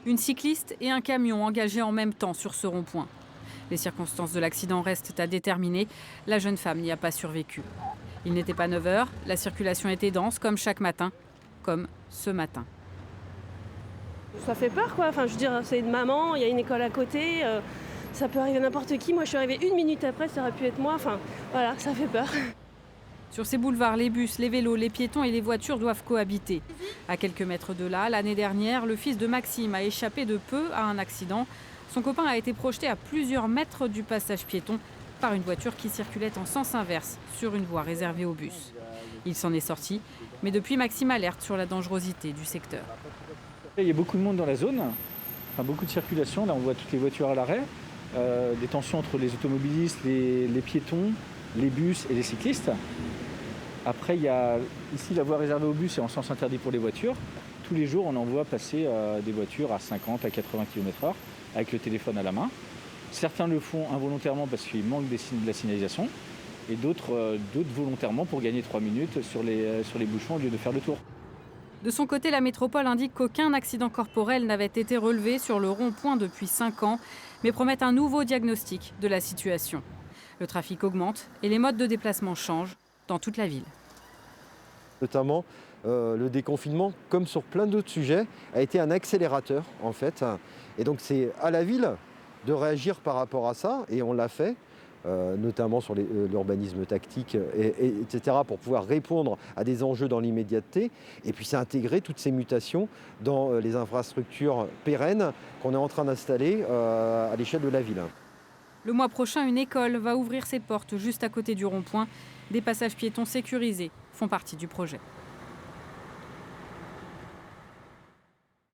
Une cycliste et un camion engagés en même temps sur ce rond-point. Les circonstances de l'accident restent à déterminer. La jeune femme n'y a pas survécu. Il n'était pas 9 heures, la circulation était dense comme chaque matin, comme ce matin. Ça fait peur quoi, enfin je veux dire c'est une maman, il y a une école à côté, ça peut arriver à n'importe qui. Moi je suis arrivée 1 minute après, ça aurait pu être moi, enfin voilà, ça fait peur. Sur ces boulevards, les bus, les vélos, les piétons et les voitures doivent cohabiter. À quelques mètres de là, l'année dernière, le fils de Maxime a échappé de peu à un accident. Son copain a été projeté à plusieurs mètres du passage piéton par une voiture qui circulait en sens inverse sur une voie réservée aux bus. Il s'en est sorti, mais depuis Maxime alerte sur la dangerosité du secteur. Il y a beaucoup de monde dans la zone, enfin, beaucoup de circulation. Là, on voit toutes les voitures à l'arrêt, des tensions entre les automobilistes, les piétons, les bus et les cyclistes. Après, il y a ici la voie réservée aux bus et en sens interdit pour les voitures. Tous les jours, on en voit passer des voitures à 50 à 80 km/h avec le téléphone à la main. Certains le font involontairement parce qu'il manque de la signalisation et d'autres volontairement pour gagner 3 minutes sur les bouchons au lieu de faire le tour. De son côté, la métropole indique qu'aucun accident corporel n'avait été relevé sur le rond-point depuis 5 ans, mais promet un nouveau diagnostic de la situation. Le trafic augmente et les modes de déplacement changent dans toute la ville. Notamment, le déconfinement, comme sur plein d'autres sujets, a été un accélérateur en fait. Et donc c'est à la ville de réagir par rapport à ça, et on l'a fait. Notamment sur l'urbanisme tactique, etc., pour pouvoir répondre à des enjeux dans l'immédiateté. Et puis c'est intégrer toutes ces mutations dans les infrastructures pérennes qu'on est en train d'installer à l'échelle de la ville. Le mois prochain, une école va ouvrir ses portes juste à côté du rond-point. Des passages piétons sécurisés font partie du projet.